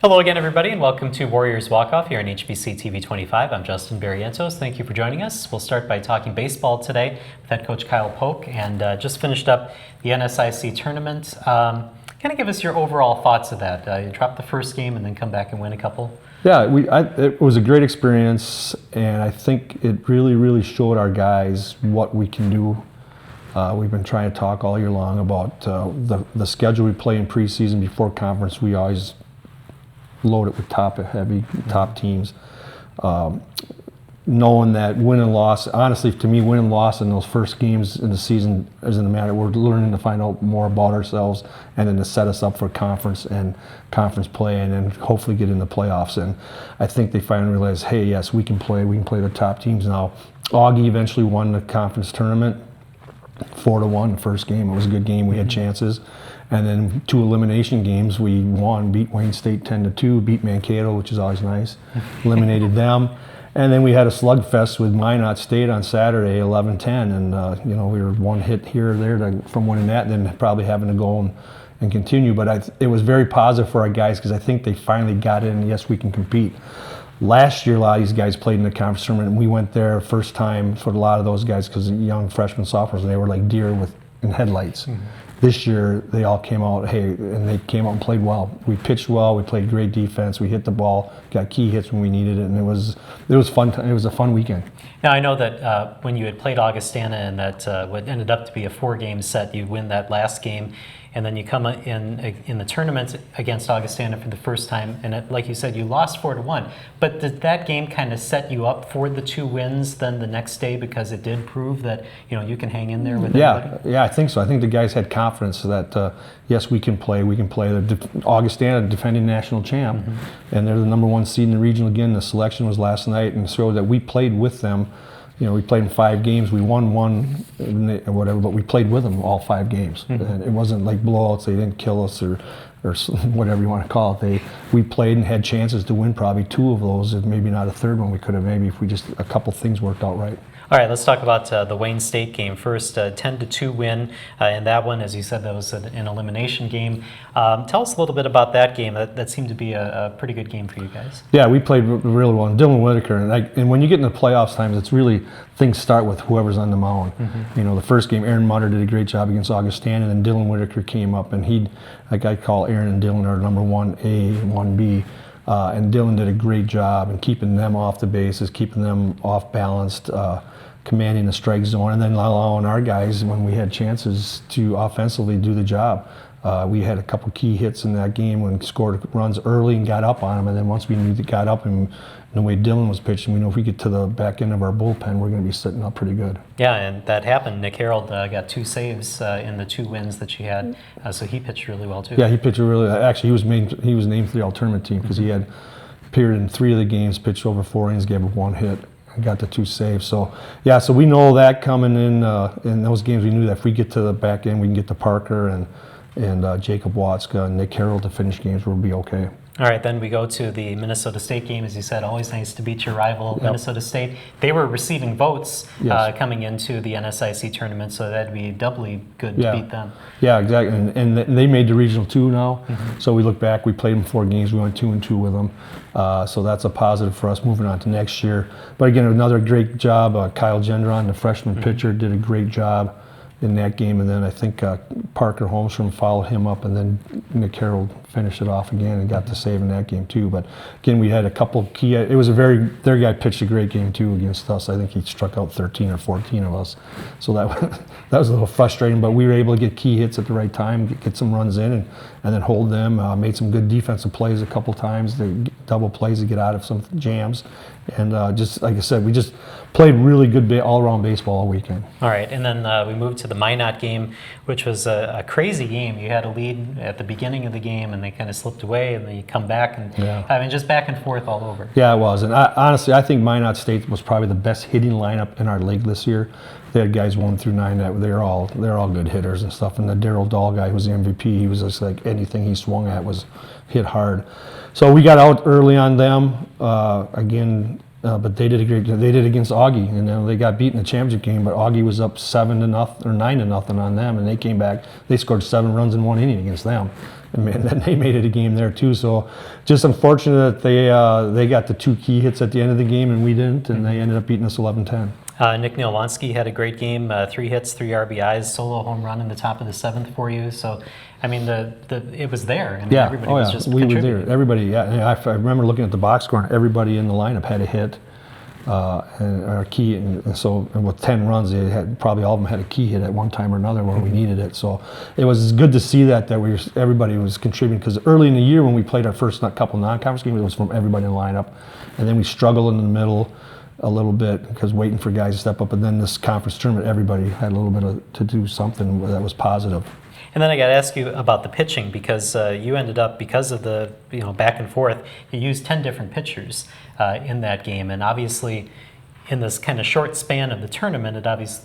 Hello again, everybody, and welcome to Warriors Walkoff here on HBC TV 25. I'm Justin Barrientos. Thank you for joining us. We'll start by talking baseball today with head coach Kyle Polk, and just finished up the NSIC tournament. Kind of give us your overall thoughts of that. You dropped the first game and then come back and win a couple. Yeah, it was a great experience, and I think it really showed our guys what we can do. We've been trying to talk all year long about the schedule we play in preseason before conference. We always load it with top teams. Knowing that win and loss, honestly, to me, win and loss in those first games in the season isn't matter. We're learning to find out more about ourselves and then to set us up for conference and conference play and then hopefully get in the playoffs. And I think they finally realized, hey, yes, we can play the top teams now. Augie eventually won the conference tournament 4-1 the first game. It was a good game. We had chances. And then 2 elimination games, we won, beat Wayne State 10-2, beat Mankato, which is always nice, eliminated them. And then we had a slugfest with Minot State on Saturday, 11-10, and we were one hit here or there from winning that, and then probably having to go and continue. But it was very positive for our guys because I think they finally got in, yes, we can compete. Last year, a lot of these guys played in the conference tournament, and we went there first time for a lot of those guys because young freshmen, sophomores, and they were like deer in headlights. Mm-hmm. This year, they all came out, and they came out and played well. We pitched well, we played great defense, we hit the ball, got key hits when we needed it, and it was fun. It was a fun weekend. Now, I know that when you had played Augustana and that what ended up to be a 4-game set, you win that last game, and then you come in the tournament against Augustana for the first time, and like you said, you lost 4-1. But did that game kind of set you up for the 2 wins then the next day because it did prove that you can hang in there with everybody? Yeah, I think so. I think the guys had confidence that yes, we can play. Augustana, defending national champ, and they're the #1 seed in the region again. The selection was last night, and so that we played with them. We played in 5 games. We won 1 or whatever, but we played with them all 5 games. And it wasn't like blowouts. They didn't kill us or whatever you want to call it. We played and had chances to win probably 2 of those, if maybe not a third one. We could have maybe if we just a couple things worked out right. All right, let's talk about the Wayne State game first. 10-2 win in that one. As you said, that was an elimination game. Tell us a little bit about that game. That seemed to be a pretty good game for you guys. Yeah, we played really well. And Dylan Whitaker, and when you get in the playoffs times, it's really things start with whoever's on the mound. The first game, Aaron Mutter did a great job against Augustana, and then Dylan Whitaker came up, and I call Aaron and Dylan our #1A and 1B. And Dylan did a great job in keeping them off the bases, keeping them off balanced, commanding the strike zone, and then allowing our guys, when we had chances, to offensively do the job. We had a couple key hits in that game when we scored runs early and got up on them, and then once we got up and the way Dylan was pitching, we know if we get to the back end of our bullpen, we're going to be sitting up pretty good. Yeah, and that happened. Nick Harold got 2 saves in the 2 wins that she had, so he pitched really well too. Yeah, he pitched really. Actually, he was named for the alternate team because he had appeared in 3 of the games, pitched over 4 innings, gave up 1 hit. And got the 2 saves. So we know that coming in those games, we knew that if we get to the back end, we can get to Parker and Jacob Watska and Nick Harold to finish games, we'll be okay. All right, then we go to the Minnesota State game. As you said, always nice to beat your rival, yep. Minnesota State. They were receiving votes coming into the NSIC tournament, so that'd be doubly good to beat them. Yeah, exactly. And they made the regional 2 now. So we look back, we played them 4 games. We went 2-2 with them. So that's a positive for us moving on to next year. But again, another great job. Kyle Gendron, the freshman pitcher, did a great job in that game, and then I think Parker Holmstrom followed him up, and then Nick Harold finished it off again and got the save in that game too. But again, we had a couple key. It was their guy pitched a great game too against us. I think he struck out 13 or 14 of us, so that was a little frustrating. But we were able to get key hits at the right time, get some runs in, and then hold them. Made some good defensive plays a couple times, double plays to get out of some jams, and just like I said, we just played really good all-around baseball all weekend. All right, and then we moved to the Minot game, which was a crazy game. You had a lead at the beginning of the game, and they kind of slipped away, and then you come back, and just back and forth all over. Yeah, it was. And honestly, I think Minot State was probably the best hitting lineup in our league this year. They had guys 1 through 9 that they're all good hitters and stuff. And the Darryl Dahl guy who was the MVP, he was just like anything he swung at was hit hard. So we got out early on them again. But they did a great job. They did against Augie, and they got beat in the championship game. But Augie was up 7-0 or 9-0 on them, and they came back. They scored 7 runs in 1 inning against them, and man, then they made it a game there too. So just unfortunate that they got the 2 key hits at the end of the game and we didn't, and they ended up beating us 11-10. Nick Nielwansky had a great game, 3 hits, 3 RBIs, solo home run in the top of the 7th for you. So, I mean, it was there. I mean, everybody was just we were contributing. there. Everybody, yeah. I remember looking at the box score, and everybody in the lineup had a hit. And our key, and with 10 runs, they had probably all of them had a key hit at one time or another where we needed it. So it was good to see that everybody was contributing, because early in the year when we played our first couple non-conference games, it was from everybody in the lineup, and then we struggled in the middle a little bit because waiting for guys to step up, and then this conference tournament, everybody had a little bit to do something that was positive. And then I got to ask you about the pitching, because you ended up, because of the back and forth, you used 10 different pitchers in that game, and obviously in this kind of short span of the tournament,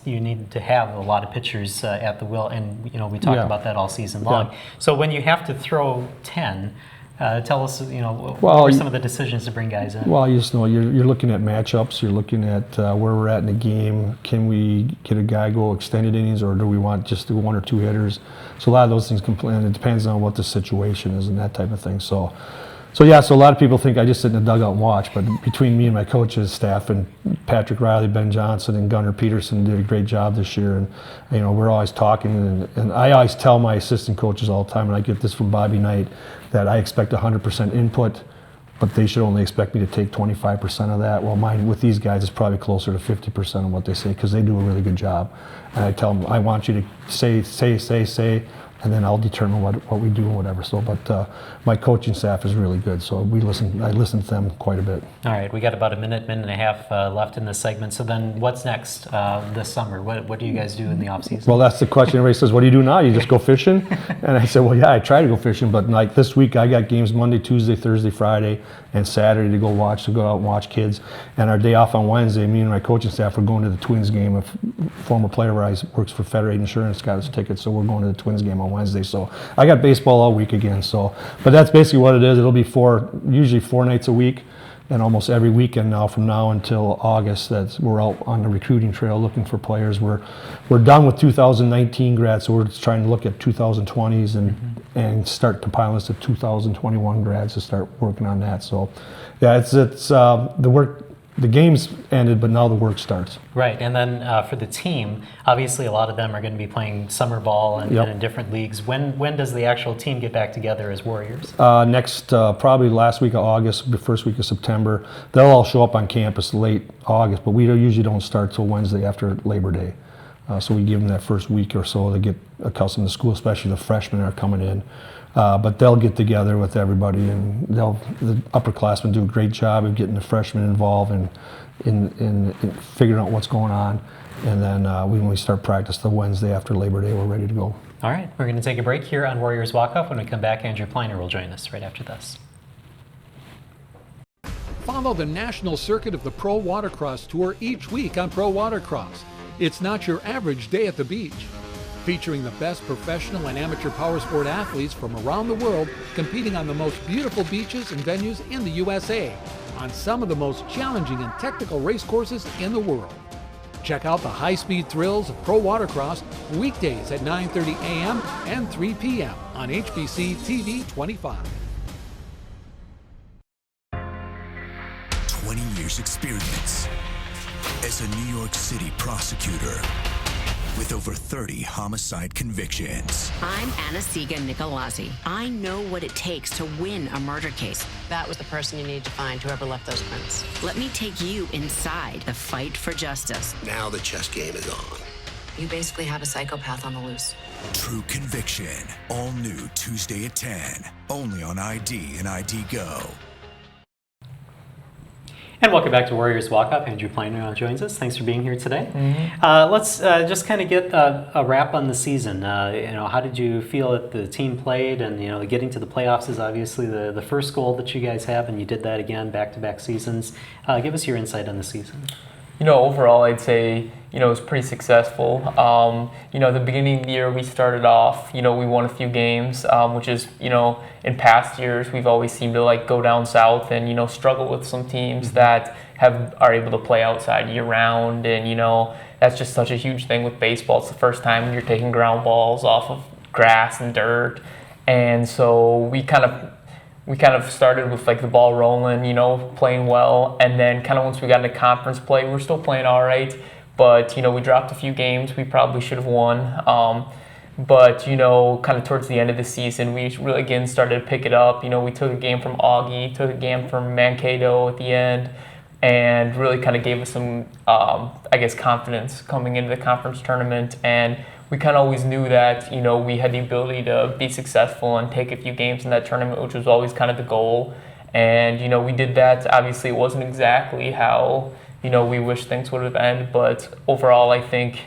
you needed to have a lot of pitchers at the wheel, and we talked about that all season long. Yeah. So when you have to throw 10. Tell us, what were some of the decisions to bring guys in? Well, you just know you're looking at matchups. You're looking at where we're at in the game. Can we get a guy go extended innings, or do we want just 1 or 2 hitters? So a lot of those things it depends on what the situation is and that type of thing. So a lot of people think I just sit in the dugout and watch, but between me and my coaches staff and Patrick Riley, Ben Johnson, and Gunnar Peterson did a great job this year, and we're always talking, and I always tell my assistant coaches all the time, and I get this from Bobby Knight, that I expect 100% input, but they should only expect me to take 25% of that. Well, mine with these guys is probably closer to 50% of what they say, because they do a really good job. And I tell them, I want you to say, and then I'll determine what we do and whatever. So, but my coaching staff is really good, so I listen to them quite a bit. All right, we got about a minute and a half left in this segment. So then what's next this summer? What do you guys do in the off-season? Well, that's the question. Everybody says, what do you do now? You just go fishing? And I said, well, yeah, I try to go fishing, but like this week I got games Monday, Tuesday, Thursday, Friday, and Saturday to go out and watch kids. And our day off on Wednesday, me and my coaching staff are going to the Twins game. A former player where I works for Federated Insurance got us tickets, so we're going to the Twins game on Wednesday. So I got baseball all week again. So, but that's basically what it is. It'll be usually 4 nights a week, and almost every weekend now from now until August. We're out on the recruiting trail looking for players. We're done with 2019 grads, so we're just trying to look at 2020s and start compiling us to 2021 grads to start working on that. So, yeah, it's the work. The game's ended, but now the work starts. Right, and then for the team, obviously a lot of them are going to be playing summer ball and in different leagues. When does the actual team get back together as Warriors? Next, probably last week of August, the first week of September. They'll all show up on campus late August, but we usually don't start till Wednesday after Labor Day. So we give them that first week or so to get accustomed to school, especially the freshmen are coming in. But they'll get together with everybody, and the upperclassmen do a great job of getting the freshmen involved in figuring out what's going on. And then when we start practice the Wednesday after Labor Day, we're ready to go. All right, we're going to take a break here on Warriors Walkoff. When we come back, Andrew Pleiner will join us right after this. Follow the national circuit of the Pro Watercross Tour each week on Pro Watercross. It's not your average day at the beach. Featuring the best professional and amateur power sport athletes from around the world competing on the most beautiful beaches and venues in the USA, on some of the most challenging and technical race courses in the world. Check out the high-speed thrills of Pro Watercross weekdays at 9:30 a.m. and 3 p.m. on HBC TV 25. 20 years experience as a New York City prosecutor with over 30 homicide convictions. I'm Anasiga Nicolazzi. I know what it takes to win a murder case. That was the person you need to find, whoever left those prints. Let me take you inside the fight for justice. Now the chess game is on. You basically have a psychopath on the loose. True Conviction. All new Tuesday at 10. Only on ID and ID Go. And welcome back to Warriors Walkoff. Andrew Pleiner joins us. Thanks for being here today. Let's just kind of get a wrap on the season. How did you feel that the team played? And getting to the playoffs is obviously the first goal that you guys have, and you did that again back-to-back seasons. Give us your insight on the season. Overall, I'd say, it was pretty successful. The beginning of the year, we started off, we won a few games, which is, in past years, we've always seemed to go down south and, struggle with some teams that are able to play outside year round. And, that's just such a huge thing with baseball. It's the first time you're taking ground balls off of grass and dirt. And so we kind of started with like the ball rolling, you know, playing well, and then kind of once we got into conference play, we were still playing all right, but you know, we dropped a few games we probably should have won. But you know, kind of towards the end of the season, we really again started to pick it up. You know, we took a game from Augie, took a game from Mankato at the end, and really kind of gave us some, I guess, confidence coming into the conference tournament. And we kind of always knew that, you know, we had the ability to be successful and take a few games in that tournament, which was always kind of the goal. And, you know, we did that. Obviously, it wasn't exactly how, you know, we wish things would have ended, but overall, I think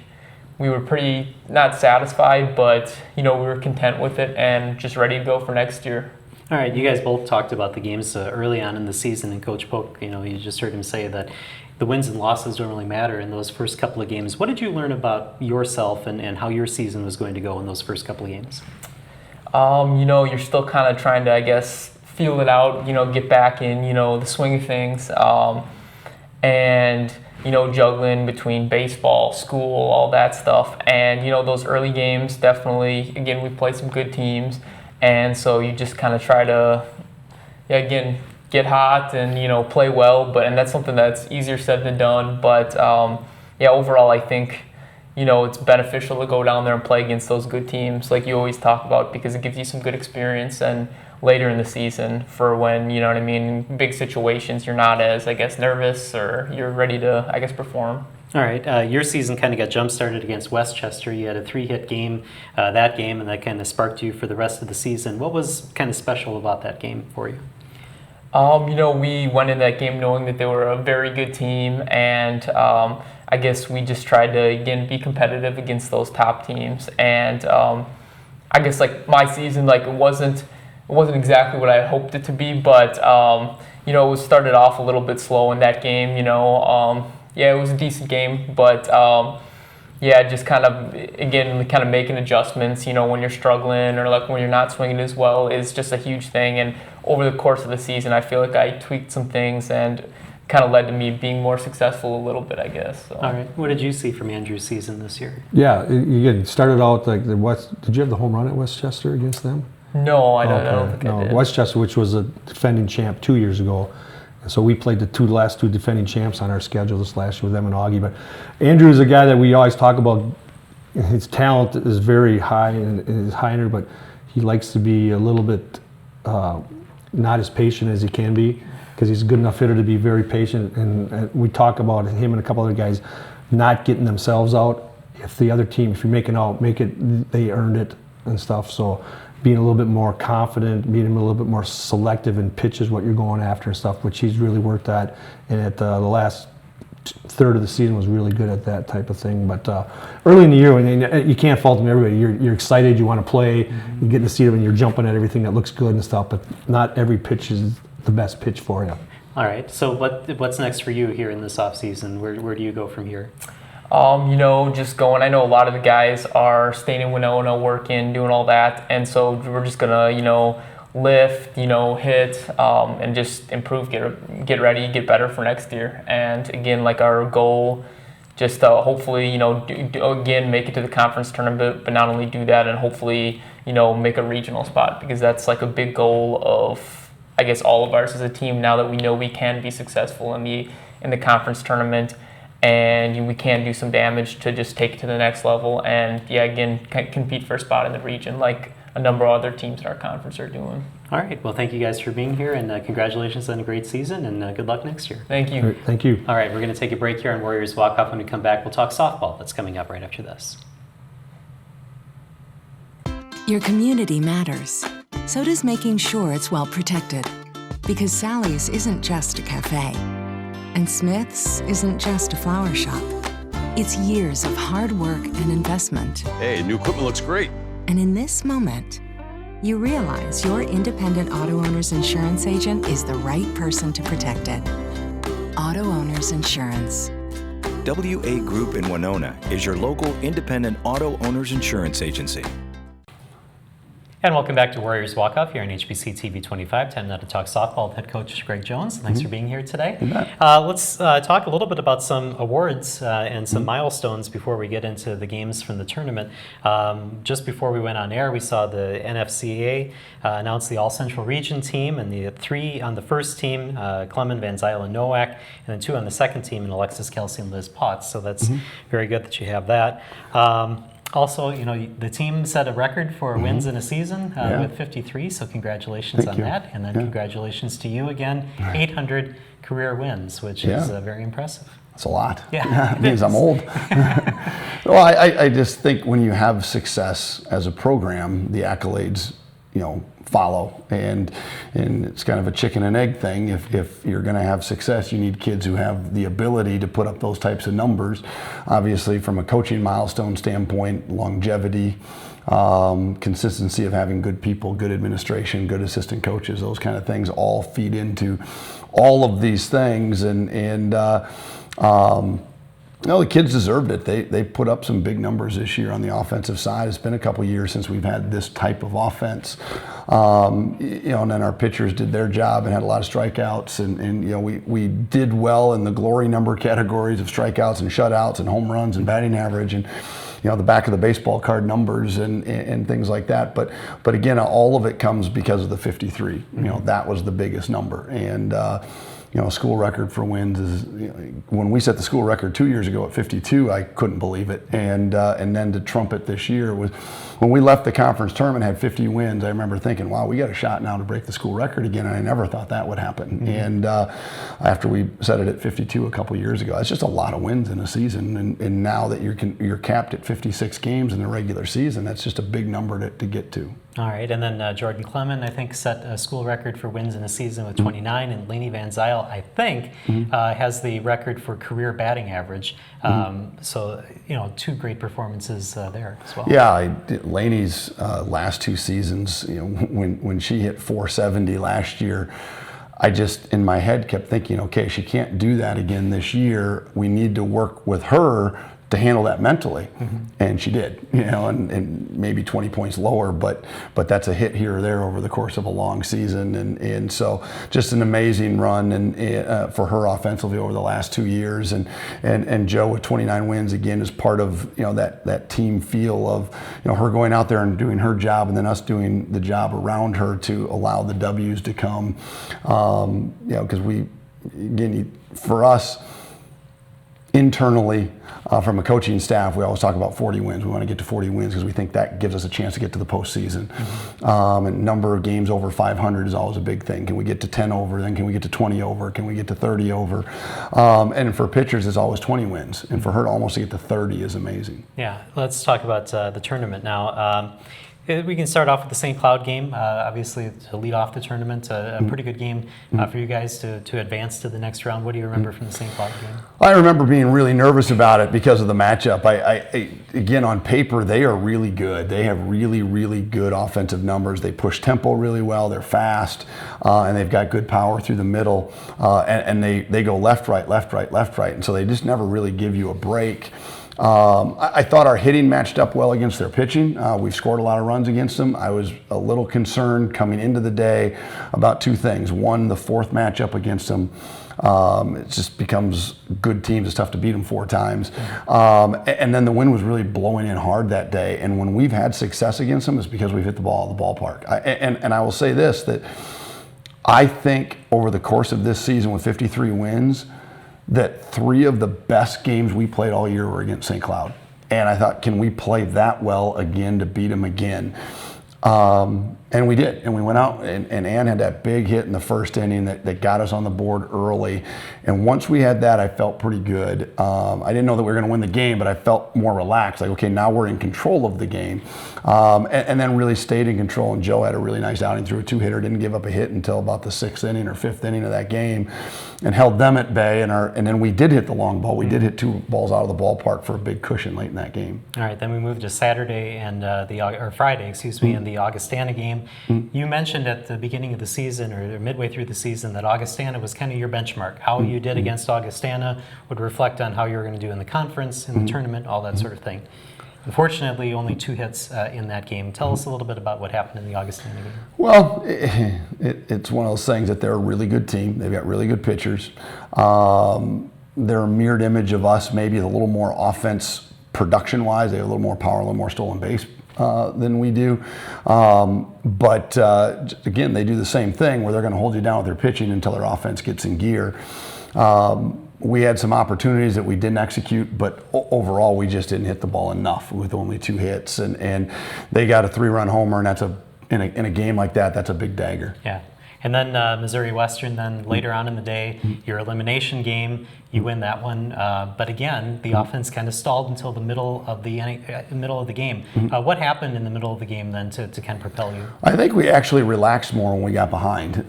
we were pretty, not satisfied, but, you know, we were content with it and just ready to go for next year. All right, you guys both talked about the games early on in the season, and Coach Polk, you know, you just heard him say that the wins and losses don't really matter in those first couple of games. What did you learn about yourself and how your season was going to go in those first couple of games? You know, you're still kind of trying to, I guess, feel it out, you know, get back in, you know, the swing of things. And, you know, juggling between baseball, school, all that stuff. And, you know, those early games, definitely, again, we played some good teams. And so you just kind of try to, again, get hot and, you know, play well. And that's something that's easier said than done. But, overall, I think, you know, it's beneficial to go down there and play against those good teams like you always talk about, because it gives you some good experience. And later in the season for when, you know what I mean, big situations, you're not as, I guess, nervous, or you're ready to, I guess, perform. All right, your season kind of got jump-started against Westchester. You had a 3-hit game that game, and that kind of sparked you for the rest of the season. What was kind of special about that game for you? You know, we went in that game knowing that they were a very good team, and I guess we just tried to, again, be competitive against those top teams. And I guess, like, my season, like, it wasn't exactly what I hoped it to be, but, you know, it started off a little bit slow in that game, you know. It was a decent game, but, just kind of, again, kind of making adjustments, you know, when you're struggling or, like, when you're not swinging as well is just a huge thing. And over the course of the season, I feel like I tweaked some things and kind of led to me being more successful a little bit, I guess. So. All right. What did you see from Andrew's season this year? Yeah, again, started out like the West. Did you have the home run at Westchester against them? No, I don't think I did. Westchester, which was a defending champ 2 years ago. So we played the last two defending champs on our schedule this last year with them and Augie. But Andrew is a guy that we always talk about. His talent is very high and is higher, but he likes to be a little bit not as patient as he can be, because he's a good enough hitter to be very patient. And we talk about him and a couple other guys not getting themselves out. If the other team, if you're making out, make it, they earned it and stuff. So being a little bit more confident, being a little bit more selective in pitches, what you're going after and stuff, which he's really worked at. And at the last third of the season was really good at that type of thing. But early in the year, you can't fault him. Everybody, you're excited, you want to play, you get to see it when you're jumping at everything that looks good and stuff. But not every pitch is the best pitch for you. All right. So what's next for you here in this offseason? Where do you go from here? You know, just going. I know a lot of the guys are staying in Winona, working, doing all that, and so we're just gonna, you know, lift, you know, hit, and just improve, get ready, get better for next year. And again, like our goal, just hopefully, you know, again make it to the conference tournament, but not only do that, and hopefully, you know, make a regional spot, because that's like a big goal of, I guess, all of ours as a team. Now that we know we can be successful in the conference tournament. And we can do some damage to just take it to the next level, and again, compete for a spot in the region like a number of other teams in our conference are doing. All right. Well, thank you guys for being here, and congratulations on a great season, and good luck next year. Thank you. All right, thank you. All right, we're going to take a break here on Warriors Walkoff. When we come back, we'll talk softball. That's coming up right after this. Your community matters. So does making sure it's well protected. Because Sally's isn't just a cafe. And Smith's isn't just a flower shop. It's years of hard work and investment. Hey, new equipment looks great. And in this moment, you realize your independent auto owner's insurance agent is the right person to protect it. Auto Owners Insurance. WA Group in Winona is your local independent auto owners insurance agency. And welcome back to Warriors Walkoff here on HBC TV 25. Time now to talk softball with head coach Greg Jones. Thanks for being here today. Let's talk a little bit about some awards and some milestones before we get into the games from the tournament. Just before we went on air, we saw the NFCA announce the All-Central Region team, and the 3 on the first team, Clement, Van Zyl, and Nowak, and then 2 on the second team, and Alexis Kelsey and Liz Potts. So that's very good that you have that. Also, the team set a record for wins in a season with 53, so congratulations on that. And then congratulations to you again, 800 career wins, which is very impressive. That's a lot. Yeah, it means I'm old. Well, I just think when you have success as a program, the accolades, follow, and it's kind of a chicken and egg thing. If you're going to have success, you need kids who have the ability to put up those types of numbers. Obviously, from a coaching milestone standpoint, longevity, consistency of having good people, good administration, good assistant coaches, those kind of things all feed into all of these things, the kids deserved it. They put up some big numbers this year on the offensive side. It's been a couple years since we've had this type of offense. And then our pitchers did their job and had a lot of strikeouts. And we did well in the glory number categories of strikeouts and shutouts and home runs and batting average and the back of the baseball card numbers and things like that. But again, all of it comes because of the 53. That was the biggest number. And school record for wins is, when we set the school record 2 years ago at 52, I couldn't believe it. And then to trump it this year was, when we left the conference tournament, had 50 wins, I remember thinking, wow, we got a shot now to break the school record again, and I never thought that would happen. And after we set it at 52 a couple years ago, that's just a lot of wins in a season. And now that you're capped at 56 games in the regular season, that's just a big number to get to. All right, and then Jordan Clement, I think, set a school record for wins in a season with 29, and Lainey Van Zyl, I think, has the record for career batting average. So, 2 great performances there as well. Yeah, Lainey's last 2 seasons, when she hit 470 last year, I just, in my head, kept thinking, okay, she can't do that again this year. We need to work with her to handle that mentally, and she did, and maybe 20 points lower, but that's a hit here or there over the course of a long season, and so just an amazing run and for her offensively over the last 2 years, and Joe with 29 wins again is part of that team feel of her going out there and doing her job, and then us doing the job around her to allow the W's to come, because for us internally, from a coaching staff, we always talk about 40 wins. We want to get to 40 wins because we think that gives us a chance to get to the postseason. And number of games over 500 is always a big thing. Can we get to 10 over? Then can we get to 20 over? Can we get to 30 over? And for pitchers, it's always 20 wins. And for her to almost get to 30 is amazing. Yeah, let's talk about the tournament now. We can start off with the St. Cloud game, obviously to lead off the tournament. A pretty good game for you guys to advance to the next round. What do you remember from the St. Cloud game? I remember being really nervous about it because of the matchup. Again, on paper, they are really good. They have really, really good offensive numbers. They push tempo really well. They're fast, and they've got good power through the middle. And they go left, right, left, right, left, right. And so they just never really give you a break. I thought our hitting matched up well against their pitching. We've scored a lot of runs against them. I was a little concerned coming into the day about 2 things. One, the 4th matchup against them. It just becomes good teams. It's tough to beat them 4 times. And then the wind was really blowing in hard that day. And when we've had success against them, it's because we've hit the ball at the ballpark. And I will say this, that I think over the course of this season with 53 wins, that 3 of the best games we played all year were against St. Cloud. And I thought, can we play that well again to beat them again? And we did. And we went out, and Ann had that big hit in the first inning that got us on the board early. And once we had that, I felt pretty good. I didn't know that we were going to win the game, but I felt more relaxed. Like, okay, now we're in control of the game. And then really stayed in control. And Joe had a really nice outing, threw a 2-hitter, didn't give up a hit until about the 6th inning or 5th inning of that game, and held them at bay. And then we did hit the long ball. We did hit 2 balls out of the ballpark for a big cushion late in that game. All right, then we moved to Saturday and Friday, and the Augustana game. You mentioned at the beginning of the season or midway through the season that Augustana was kind of your benchmark. How you did against Augustana would reflect on how you were going to do in the conference, in the tournament, all that sort of thing. Unfortunately, only 2 hits in that game. Tell us a little bit about what happened in the Augustana game. Well, it's one of those things that they're a really good team. They've got really good pitchers. They're a mirrored image of us, maybe a little more offense production-wise. They have a little more power, a little more stolen base than we do. But again, they do the same thing where they're going to hold you down with their pitching until their offense gets in gear. We had some opportunities that we didn't execute, but overall we just didn't hit the ball enough with only 2 hits. And they got a 3-run homer, and that's in a game like that, that's a big dagger. Yeah. And then Missouri Western, then later on in the day, your elimination game, you win that one. But again, the offense kind of stalled until the middle of the game. What happened in the middle of the game then to kind of propel you? I think we actually relaxed more when we got behind.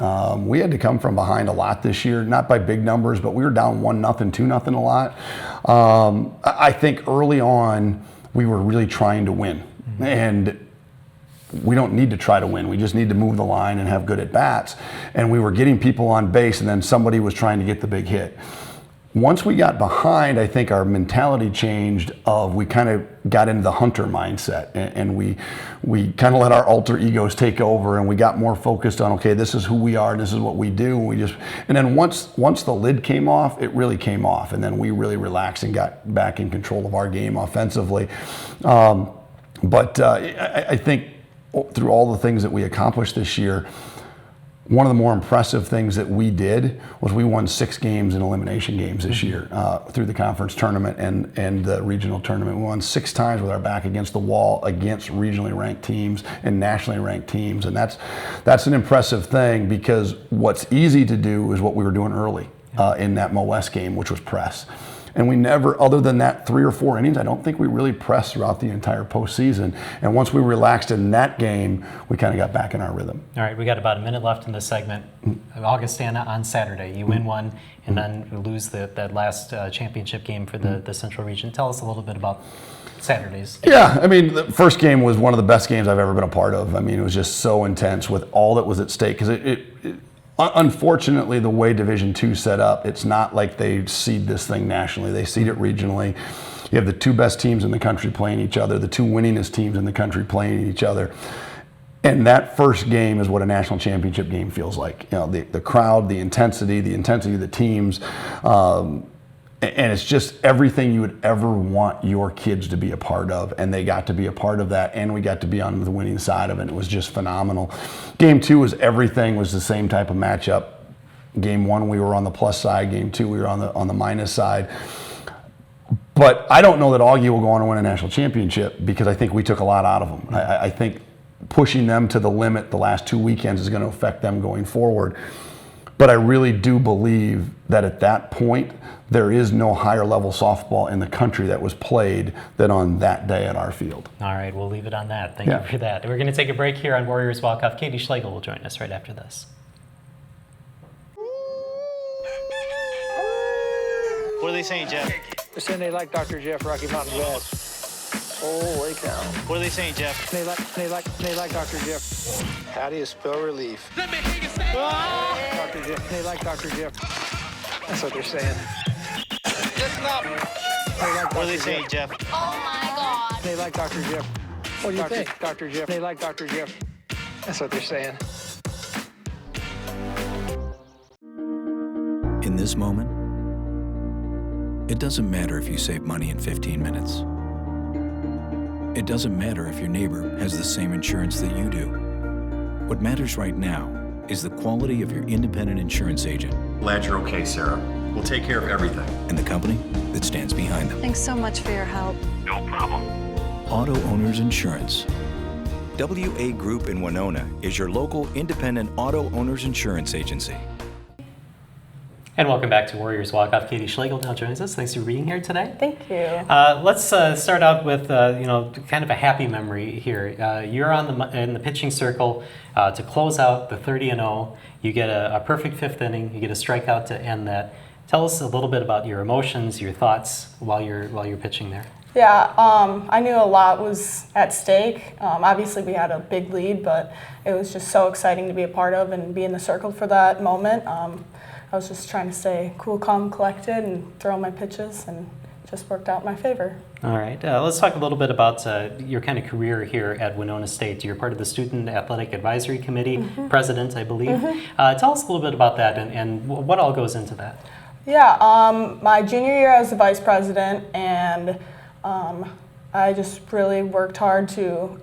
We had to come from behind a lot this year, not by big numbers, but we were down 1-0, 2-0 a lot. I think early on we were really trying to win. And we don't need to try to win. We just need to move the line and have good at bats. And we were getting people on base, and then somebody was trying to get the big hit. Once we got behind, I think our mentality changed we kind of got into the hunter mindset, and we kind of let our alter egos take over, and we got more focused on, okay, this is who we are and this is what we do. And then once the lid came off, it really came off, and then we really relaxed and got back in control of our game offensively. But I think through all the things that we accomplished this year, one of the more impressive things that we did was we won 6 games in elimination games this year through the conference tournament and the regional tournament. We won 6 times with our back against the wall against regionally ranked teams and nationally ranked teams. And that's an impressive thing, because what's easy to do is what we were doing early in that Mo West game, which was press. And we never, other than that 3 or 4 innings, I don't think we really pressed throughout the entire postseason. And once we relaxed in that game, we kind of got back in our rhythm. All right, we got about a minute left in this segment. Augustana on Saturday, you win one, and then you lose that last championship game for the Central Region. Tell us a little bit about Saturdays. Yeah, I mean, the first game was one of the best games I've ever been a part of. I mean, it was just so intense with all that was at stake, because unfortunately, the way Division II set up, it's not like they seed this thing nationally. They seed it regionally. You have the 2 best teams in the country playing each other, the 2 winningest teams in the country playing each other. And that first game is what a national championship game feels like. You know, the crowd, the intensity of the teams, and it's just everything you would ever want your kids to be a part of, and they got to be a part of that, and we got to be on the winning side of it. It was just phenomenal. Game 2 was everything, was the same type of matchup. Game 1 we were on the plus side, Game 2 we were on the minus side. But I don't know that Augie will go on to win a national championship, because I think we took a lot out of them. I think pushing them to the limit the last 2 weekends is going to affect them going forward. But I really do believe that at that point, there is no higher level softball in the country that was played than on that day at our field. All right, we'll leave it on that. Thank you for that. We're going to take a break here on Warriors Walkoff. Katie Schlegel will join us right after this. What are they saying, Jeff? They're saying they like Dr. Jeff Rocky Mountain West. Holy cow. What are they saying, Jeff? They like Dr. Jeff. How do you spell relief? Dr. Jeff. They like Dr. Jeff. That's what they're saying. Listen up. What are they saying, Jeff? Oh my God. They like Dr. Jeff. What do you think? Dr. Jeff. They like Dr. Jeff. That's what they're saying. In this moment, it doesn't matter if you save money in 15 minutes. It doesn't matter if your neighbor has the same insurance that you do. What matters right now is the quality of your independent insurance agent. Glad you're okay, Sarah. We'll take care of everything. And the company that stands behind them. Thanks so much for your help. No problem. Auto Owners Insurance. WA Group in Winona is your local independent auto owners insurance agency. And welcome back to Warriors Walkoff. Katie Schlegel now joins us. Thanks for being here today. Thank you. Let's start out with kind of a happy memory here. You're in the pitching circle to close out the 30-0. You get a perfect 5th inning. You get a strikeout to end that. Tell us a little bit about your emotions, your thoughts while you're pitching there. Yeah, I knew a lot was at stake. Obviously, we had a big lead, but it was just so exciting to be a part of and be in the circle for that moment. I was just trying to stay cool, calm, collected, and throw my pitches and just worked out in my favor. All right, let's talk a little bit about your kind of career here at Winona State. You're part of the Student Athletic Advisory Committee, president, I believe. Tell us a little bit about that and what all goes into that. Yeah, my junior year I was the vice president, and I just really worked hard to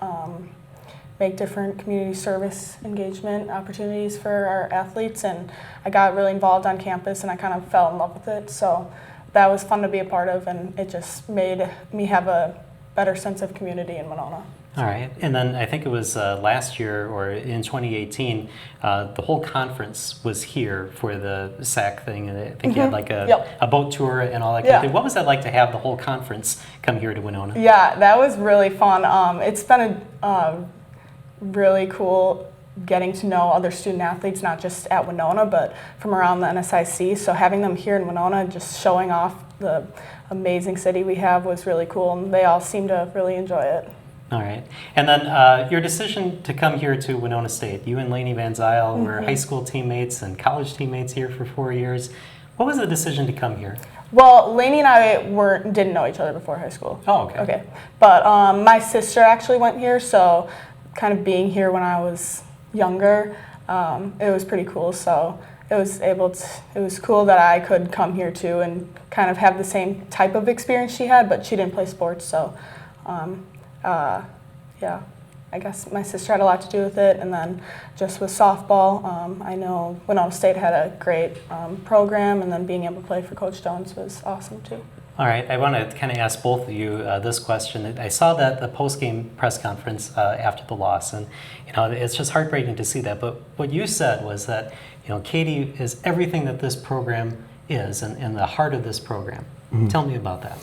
make different community service engagement opportunities for our athletes, and I got really involved on campus and I kind of fell in love with it. So that was fun to be a part of, and it just made me have a better sense of community in Winona. All right, and then I think it was last year or in 2018, the whole conference was here for the SAC thing, and I think you had like a boat tour and all that kind of thing. What was that like to have the whole conference come here to Winona? Yeah, that was really fun. It's been a really cool getting to know other student athletes, not just at Winona, but from around the NSIC. So having them here in Winona, just showing off the amazing city we have was really cool, and they all seem to really enjoy it. All right. And then your decision to come here to Winona State, you and Lainey Van Zyl were high school teammates and college teammates here for 4 years. What was the decision to come here? Well, Lainey and I didn't know each other before high school. Oh, okay. Okay. But my sister actually went here, so kind of being here when I was younger, it was pretty cool. So it was cool that I could come here too and kind of have the same type of experience she had, but she didn't play sports, so yeah, I guess my sister had a lot to do with it. And then just with softball, I know Winona State had a great program, and then being able to play for Coach Jones was awesome too. All right, I want to kind of ask both of you this question. I saw that the post-game press conference after the loss, and it's just heartbreaking to see that. But what you said was that Katie is everything that this program is, and the heart of this program. Tell me about that.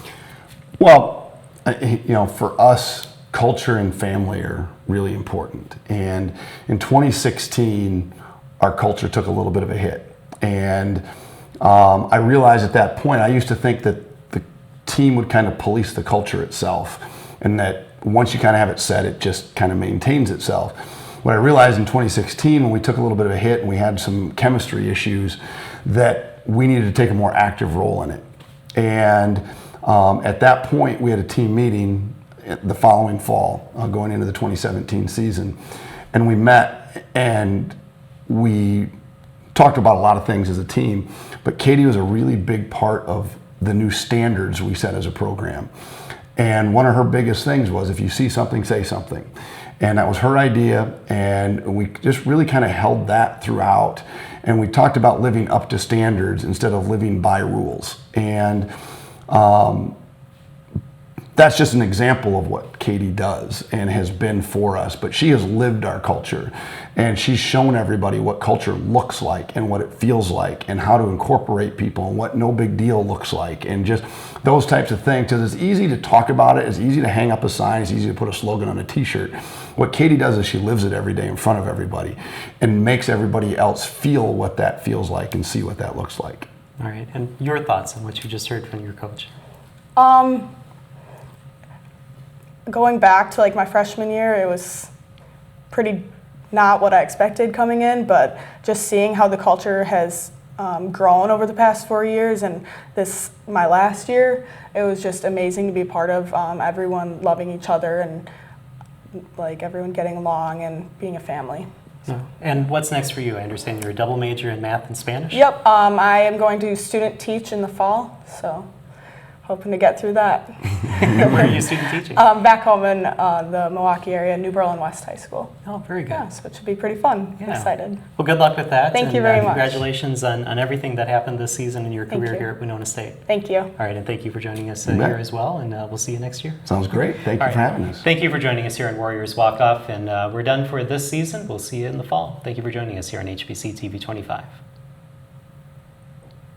Well, for us, culture and family are really important. And in 2016, our culture took a little bit of a hit. And I realized at that point, I used to think that the team would kind of police the culture itself, and that once you kind of have it set, it just kind of maintains itself. What I realized in 2016, when we took a little bit of a hit and we had some chemistry issues, that we needed to take a more active role in it. And at that point, we had a team meeting the following fall, going into the 2017 season, and we met and we talked about a lot of things as a team, but Katie was a really big part of the new standards we set as a program. And one of her biggest things was, if you see something, say something. And that was her idea, and we just really kind of held that throughout. And we talked about living up to standards instead of living by rules. And that's just an example of what Katie does and has been for us. But she has lived our culture, and she's shown everybody what culture looks like and what it feels like and how to incorporate people and what no big deal looks like and just those types of things. Because it's easy to talk about it, it's easy to hang up a sign, it's easy to put a slogan on a t-shirt. What Katie does is she lives it every day in front of everybody and makes everybody else feel what that feels like and see what that looks like. All right, and your thoughts on what you just heard from your coach? Going back to my freshman year, it was pretty not what I expected coming in, but just seeing how the culture has grown over the past 4 years, and my last year, it was just amazing to be a part of. Everyone loving each other and everyone getting along and being a family. Yeah. And what's next for you? I understand you're a double major in math and Spanish? Yep, I am going to student teach in the fall, so hoping to get through that. Where are you student teaching? Back home in the Milwaukee area, New Berlin West High School. Oh, very good. Yeah, so it should be pretty fun. Yeah. I'm excited. Well, good luck with that. Thank you very much. Congratulations on everything that happened this season in your career here at Winona State. Thank you. All right, and thank you for joining us here as well, and we'll see you next year. Sounds great. Thank you for having us. Thank you for joining us here on Warriors Walkoff, and we're done for this season. We'll see you in the fall. Thank you for joining us here on HBC TV 25.